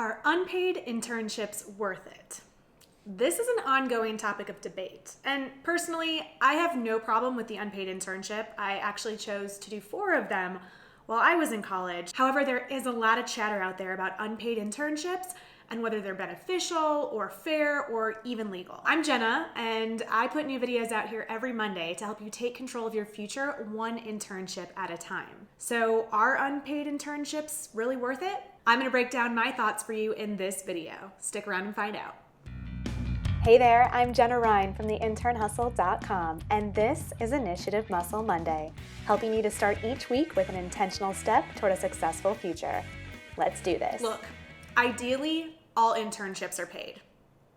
Are unpaid internships worth it? This is an ongoing topic of debate. And personally, I have no problem with the unpaid internship. I actually chose to do 4 of them while I was in college. However, there is a lot of chatter out there about unpaid internships and whether they're beneficial or fair or even legal. I'm Jenna, and I put new videos out here every Monday to help you take control of your future one internship at a time. So are unpaid internships really worth it? I'm gonna break down my thoughts for you in this video. Stick around and find out. Hey there, I'm Jenna Ryan from the internhustle.com, and this is Initiative Muscle Monday, helping you to start each week with an intentional step toward a successful future. Let's do this. Look, ideally, all internships are paid,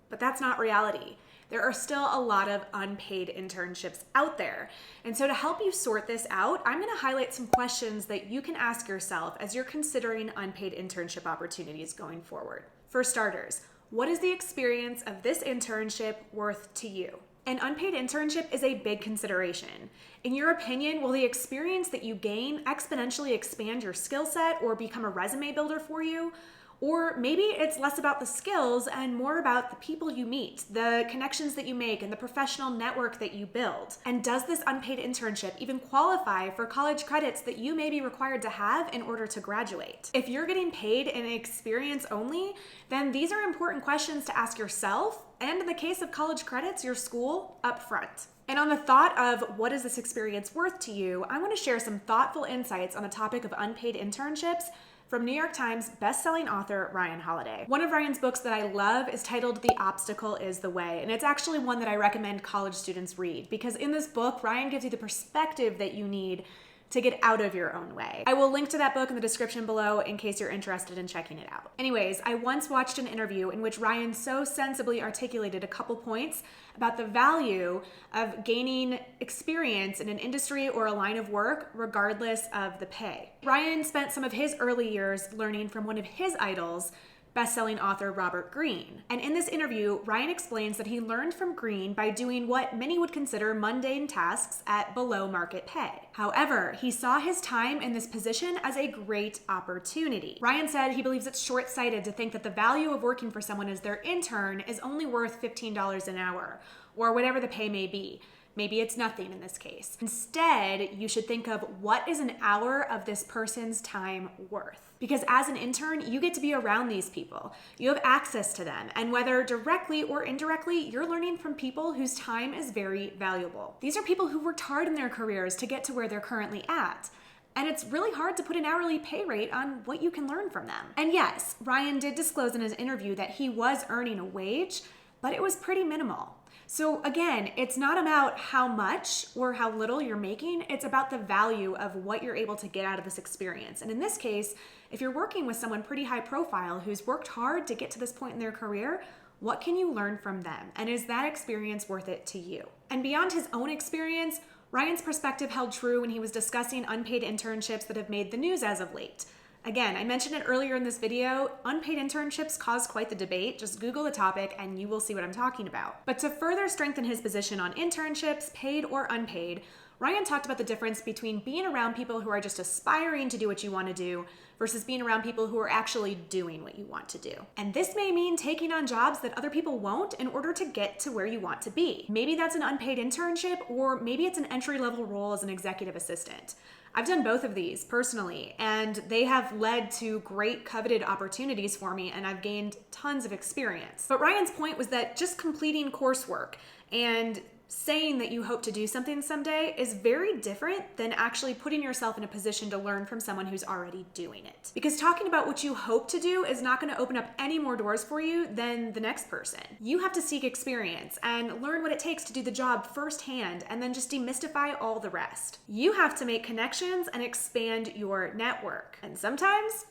but that's not reality. There are still a lot of unpaid internships out there. And so to help you sort this out, I'm gonna highlight some questions that you can ask yourself as you're considering unpaid internship opportunities going forward. For starters, what is the experience of this internship worth to you? An unpaid internship is a big consideration. In your opinion, will the experience that you gain exponentially expand your skill set or become a resume builder for you? Or maybe it's less about the skills and more about the people you meet, the connections that you make, and the professional network that you build. And does this unpaid internship even qualify for college credits that you may be required to have in order to graduate? If you're getting paid in experience only, then these are important questions to ask yourself, and in the case of college credits, your school up front. And on the thought of what is this experience worth to you, I want to share some thoughtful insights on the topic of unpaid internships from New York Times bestselling author Ryan Holiday. One of Ryan's books that I love is titled The Obstacle is the Way, and it's actually one that I recommend college students read because in this book, Ryan gives you the perspective that you need to get out of your own way. I will link to that book in the description below in case you're interested in checking it out. Anyways, I once watched an interview in which Ryan so sensibly articulated a couple points about the value of gaining experience in an industry or a line of work regardless of the pay. Ryan spent some of his early years learning from one of his idols, best-selling author Robert Greene. And in this interview, Ryan explains that he learned from Greene by doing what many would consider mundane tasks at below market pay. However, he saw his time in this position as a great opportunity. Ryan said he believes it's short-sighted to think that the value of working for someone as their intern is only worth $15 an hour, or whatever the pay may be. Maybe it's nothing in this case. Instead, you should think of what is an hour of this person's time worth. Because as an intern, you get to be around these people. You have access to them. And whether directly or indirectly, you're learning from people whose time is very valuable. These are people who worked hard in their careers to get to where they're currently at. And it's really hard to put an hourly pay rate on what you can learn from them. And yes, Ryan did disclose in his interview that he was earning a wage, but it was pretty minimal. So again, it's not about how much or how little you're making, it's about the value of what you're able to get out of this experience. And in this case, if you're working with someone pretty high profile who's worked hard to get to this point in their career, what can you learn from them? And is that experience worth it to you? And beyond his own experience, Ryan's perspective held true when he was discussing unpaid internships that have made the news as of late. Again, I mentioned it earlier in this video, unpaid internships cause quite the debate. Just Google the topic and you will see what I'm talking about. But to further strengthen his position on internships, paid or unpaid, Ryan talked about the difference between being around people who are just aspiring to do what you want to do versus being around people who are actually doing what you want to do. And this may mean taking on jobs that other people won't in order to get to where you want to be. Maybe that's an unpaid internship, or maybe it's an entry-level role as an executive assistant. I've done both of these personally, and they have led to great coveted opportunities for me, and I've gained tons of experience. But Ryan's point was that just completing coursework and saying that you hope to do something someday is very different than actually putting yourself in a position to learn from someone who's already doing it. Because talking about what you hope to do is not going to open up any more doors for you than the next person. You have to seek experience and learn what it takes to do the job firsthand and then just demystify all the rest. You have to make connections and expand your network. And sometimes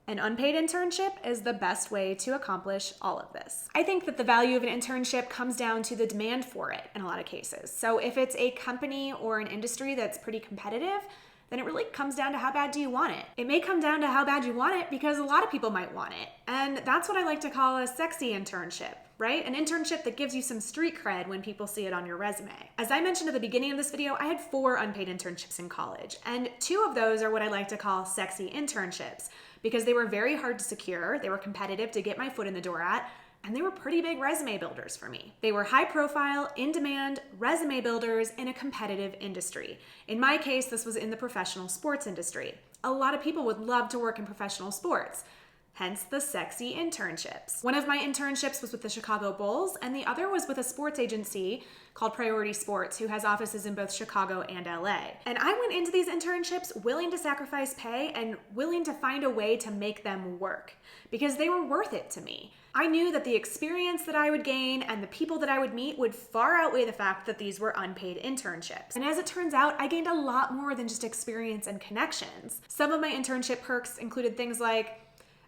an unpaid internship is the best way to accomplish all of this. I think that the value of an internship comes down to the demand for it in a lot of cases. So if it's a company or an industry that's pretty competitive, then it really comes down to how bad do you want it. It may come down to how bad you want it because a lot of people might want it. And that's what I like to call a sexy internship, right? An internship that gives you some street cred when people see it on your resume. As I mentioned at the beginning of this video, I had 4 unpaid internships in college, and 2 of those are what I like to call sexy internships because they were very hard to secure, they were competitive to get my foot in the door at, and they were pretty big resume builders for me. They were high profile, in demand resume builders in a competitive industry. In my case, this was in the professional sports industry. A lot of people would love to work in professional sports, hence the sexy internships. One of my internships was with the Chicago Bulls, and the other was with a sports agency called Priority Sports, who has offices in both Chicago and LA. And I went into these internships willing to sacrifice pay and willing to find a way to make them work because they were worth it to me. I knew that the experience that I would gain and the people that I would meet would far outweigh the fact that these were unpaid internships. And as it turns out, I gained a lot more than just experience and connections. Some of my internship perks included things like,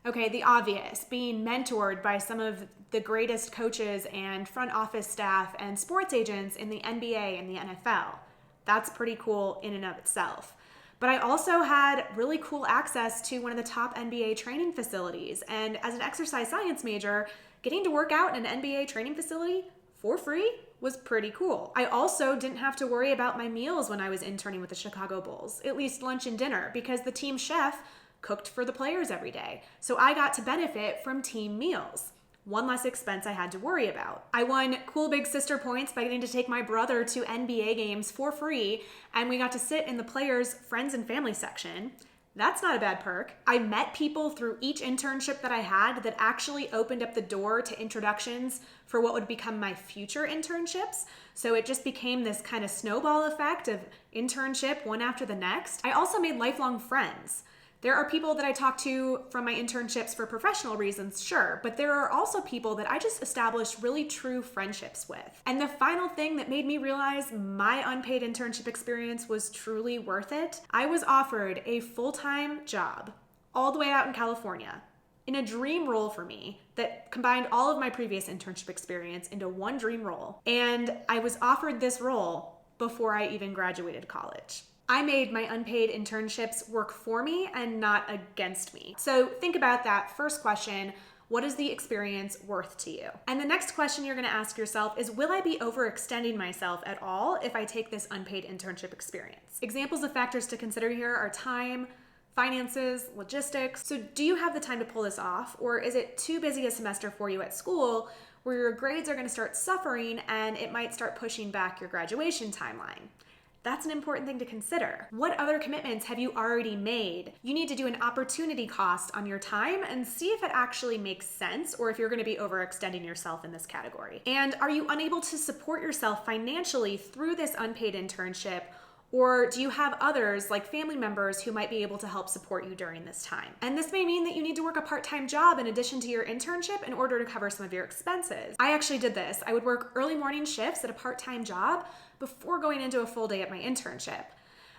okay, the obvious, being mentored by some of the greatest coaches and front office staff and sports agents in the NBA and the NFL. That's pretty cool in and of itself. But I also had really cool access to one of the top NBA training facilities. And as an exercise science major, getting to work out in an NBA training facility for free was pretty cool. I also didn't have to worry about my meals when I was interning with the Chicago Bulls, at least lunch and dinner, because the team chef cooked for the players every day. So I got to benefit from team meals. One less expense I had to worry about. I won cool big sister points by getting to take my brother to NBA games for free, and we got to sit in the players' friends and family section. That's not a bad perk. I met people through each internship that I had that actually opened up the door to introductions for what would become my future internships. So it just became this kind of snowball effect of internship one after the next. I also made lifelong friends. There are people that I talk to from my internships for professional reasons, sure, but there are also people that I just established really true friendships with. And the final thing that made me realize my unpaid internship experience was truly worth it, I was offered a full-time job all the way out in California in a dream role for me that combined all of my previous internship experience into one dream role. And I was offered this role before I even graduated college. I made my unpaid internships work for me and not against me. So think about that first question. What is the experience worth to you? And the next question you're gonna ask yourself is, will I be overextending myself at all if I take this unpaid internship experience? Examples of factors to consider here are time, finances, logistics. So do you have the time to pull this off, or is it too busy a semester for you at school where your grades are gonna start suffering and it might start pushing back your graduation timeline? That's an important thing to consider. What other commitments have you already made? You need to do an opportunity cost on your time and see if it actually makes sense or if you're gonna be overextending yourself in this category. And are you unable to support yourself financially through this unpaid internship? Or do you have others, like family members, who might be able to help support you during this time? And this may mean that you need to work a part-time job in addition to your internship in order to cover some of your expenses. I actually did this. I would work early morning shifts at a part-time job before going into a full day at my internship.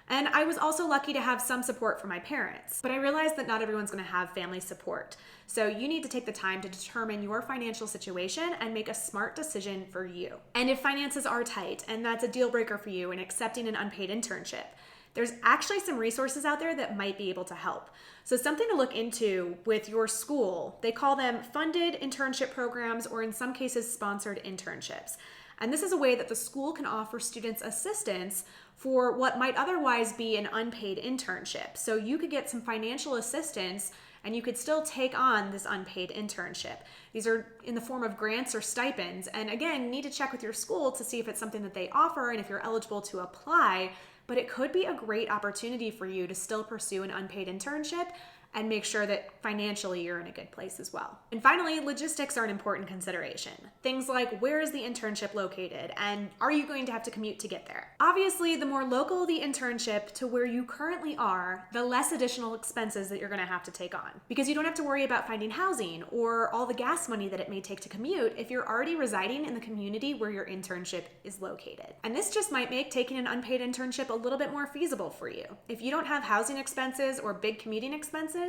And I was also lucky to have some support from my parents, but I realized that not everyone's gonna have family support. So you need to take the time to determine your financial situation and make a smart decision for you. And if finances are tight and that's a deal breaker for you in accepting an unpaid internship, there's actually some resources out there that might be able to help. So something to look into with your school, they call them funded internship programs, or in some cases sponsored internships. And this is a way that the school can offer students assistance for what might otherwise be an unpaid internship. So you could get some financial assistance and you could still take on this unpaid internship. These are in the form of grants or stipends. And again, you need to check with your school to see if it's something that they offer and if you're eligible to apply. But it could be a great opportunity for you to still pursue an unpaid internship and make sure that financially you're in a good place as well. And finally, logistics are an important consideration. Things like, where is the internship located and are you going to have to commute to get there? Obviously, the more local the internship to where you currently are, the less additional expenses that you're gonna have to take on, because you don't have to worry about finding housing or all the gas money that it may take to commute if you're already residing in the community where your internship is located. And this just might make taking an unpaid internship a little bit more feasible for you. If you don't have housing expenses or big commuting expenses,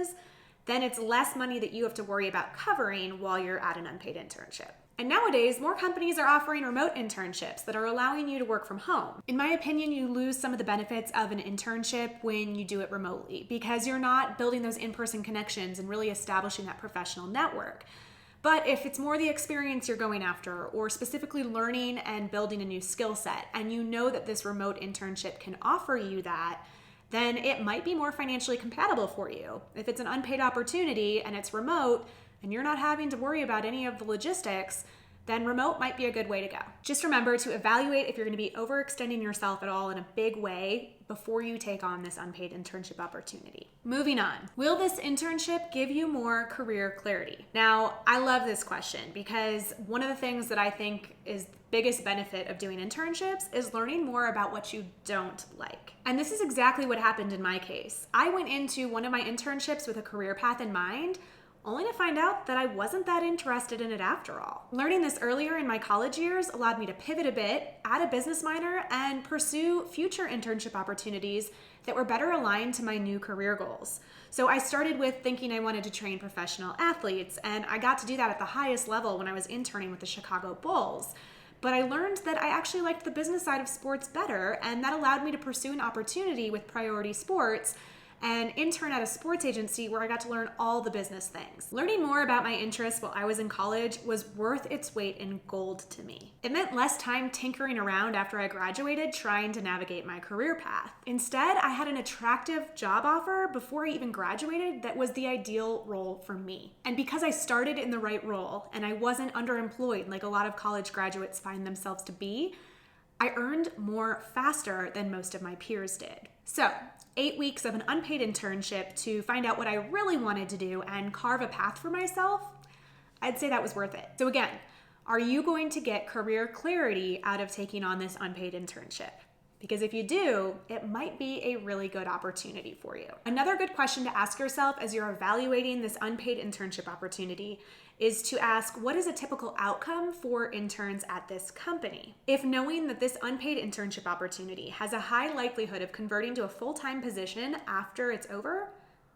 then it's less money that you have to worry about covering while you're at an unpaid internship. And nowadays, more companies are offering remote internships that are allowing you to work from home. In my opinion, you lose some of the benefits of an internship when you do it remotely because you're not building those in-person connections and really establishing that professional network. But if it's more the experience you're going after, or specifically learning and building a new skill set, and you know that this remote internship can offer you that, then it might be more financially compatible for you. If it's an unpaid opportunity and it's remote, and you're not having to worry about any of the logistics, then remote might be a good way to go. Just remember to evaluate if you're going to be overextending yourself at all in a big way before you take on this unpaid internship opportunity. Moving on. Will this internship give you more career clarity? Now, I love this question because one of the things that I think is the biggest benefit of doing internships is learning more about what you don't like. And this is exactly what happened in my case. I went into one of my internships with a career path in mind, only to find out that I wasn't that interested in it after all. Learning this earlier in my college years allowed me to pivot a bit, add a business minor, and pursue future internship opportunities that were better aligned to my new career goals. So I started with thinking I wanted to train professional athletes, and I got to do that at the highest level when I was interning with the Chicago Bulls. But I learned that I actually liked the business side of sports better, and that allowed me to pursue an opportunity with Priority Sports and intern at a sports agency where I got to learn all the business things. Learning more about my interests while I was in college was worth its weight in gold to me. It meant less time tinkering around after I graduated trying to navigate my career path. Instead, I had an attractive job offer before I even graduated that was the ideal role for me. And because I started in the right role and I wasn't underemployed like a lot of college graduates find themselves to be, I earned more faster than most of my peers did. So, 8 weeks of an unpaid internship to find out what I really wanted to do and carve a path for myself, I'd say that was worth it. So again, are you going to get career clarity out of taking on this unpaid internship? Because if you do, it might be a really good opportunity for you. Another good question to ask yourself as you're evaluating this unpaid internship opportunity is to ask, what is a typical outcome for interns at this company? If knowing that this unpaid internship opportunity has a high likelihood of converting to a full-time position after it's over,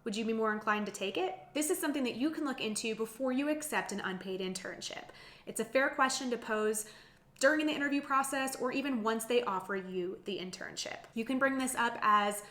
would you be more inclined to take it? This is something that you can look into before you accept an unpaid internship. It's a fair question to pose during the interview process or even once they offer you the internship. You can bring this up as,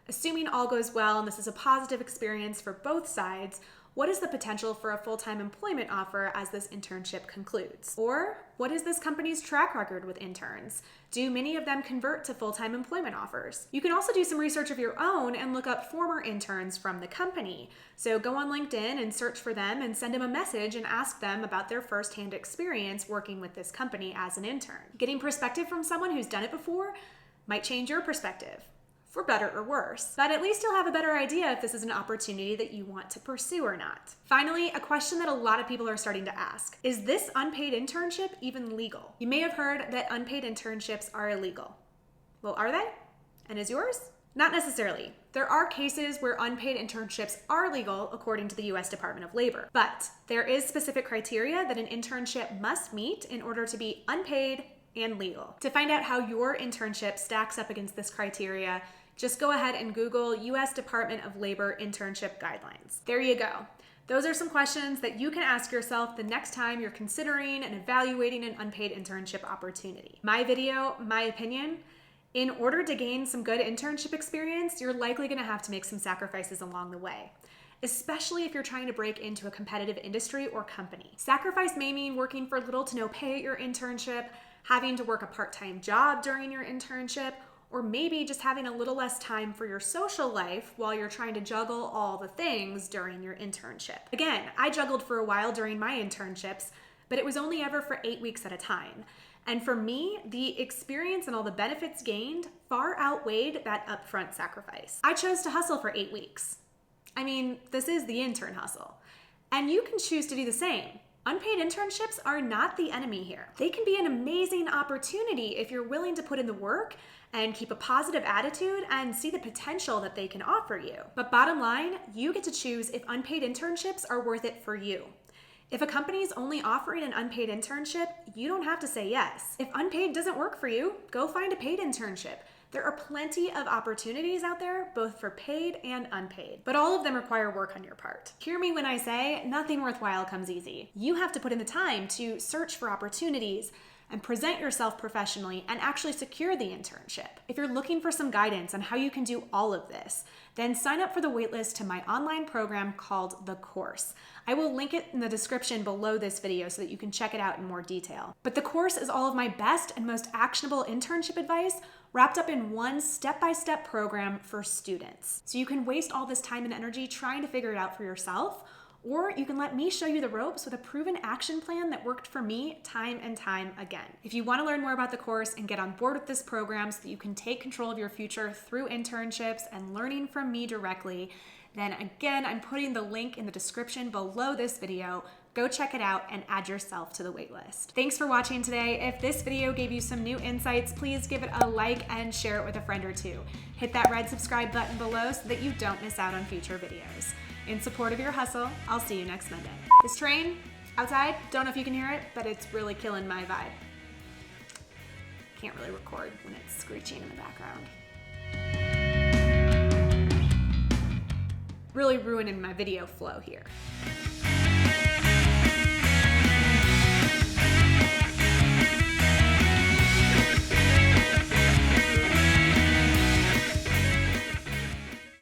assuming all goes well and this is a positive experience for both sides, what is the potential for a full-time employment offer as this internship concludes? Or what is this company's track record with interns? Do many of them convert to full-time employment offers? You can also do some research of your own and look up former interns from the company. So go on LinkedIn and search for them and send them a message and ask them about their firsthand experience working with this company as an intern. Getting perspective from someone who's done it before might change your perspective, for better or worse. But at least you'll have a better idea if this is an opportunity that you want to pursue or not. Finally, a question that a lot of people are starting to ask: is this unpaid internship even legal? You may have heard that unpaid internships are illegal. Well, are they? And is yours? Not necessarily. There are cases where unpaid internships are legal according to the US Department of Labor, but there is specific criteria that an internship must meet in order to be unpaid and legal. To find out how your internship stacks up against this criteria, just go ahead and Google US Department of Labor internship guidelines. There you go. Those are some questions that you can ask yourself the next time you're considering and evaluating an unpaid internship opportunity. My video, my opinion, in order to gain some good internship experience, you're likely going to have to make some sacrifices along the way, especially if you're trying to break into a competitive industry or company. Sacrifice may mean working for little to no pay at your internship, having to work a part-time job during your internship, or maybe just having a little less time for your social life while you're trying to juggle all the things during your internship. Again, I juggled for a while during my internships, but it was only ever for 8 weeks at a time. And for me, the experience and all the benefits gained far outweighed that upfront sacrifice. I chose to hustle for 8 weeks. I mean, this is the intern hustle. And you can choose to do the same. Unpaid internships are not the enemy here. They can be an amazing opportunity if you're willing to put in the work and keep a positive attitude and see the potential that they can offer you. But bottom line, you get to choose if unpaid internships are worth it for you. If a company is only offering an unpaid internship, you don't have to say yes. If unpaid doesn't work for you, go find a paid internship. There are plenty of opportunities out there, both for paid and unpaid, but all of them require work on your part. Hear me when I say nothing worthwhile comes easy. You have to put in the time to search for opportunities and present yourself professionally and actually secure the internship. If you're looking for some guidance on how you can do all of this, then sign up for the waitlist to my online program called The Course. I will link it in the description below this video so that you can check it out in more detail. But The Course is all of my best and most actionable internship advice wrapped up in one step-by-step program for students. So you can waste all this time and energy trying to figure it out for yourself, or you can let me show you the ropes with a proven action plan that worked for me time and time again. If you want to learn more about The Course and get on board with this program so that you can take control of your future through internships and learning from me directly, then again, I'm putting the link in the description below this video. Go check it out and add yourself to the waitlist. Thanks for watching today. If this video gave you some new insights, please give it a like and share it with a friend or two. Hit that red subscribe button below so that you don't miss out on future videos. In support of your hustle, I'll see you next Monday. This train outside, don't know if you can hear it, but it's really killing my vibe. Can't really record when it's screeching in the background. Really ruining my video flow here.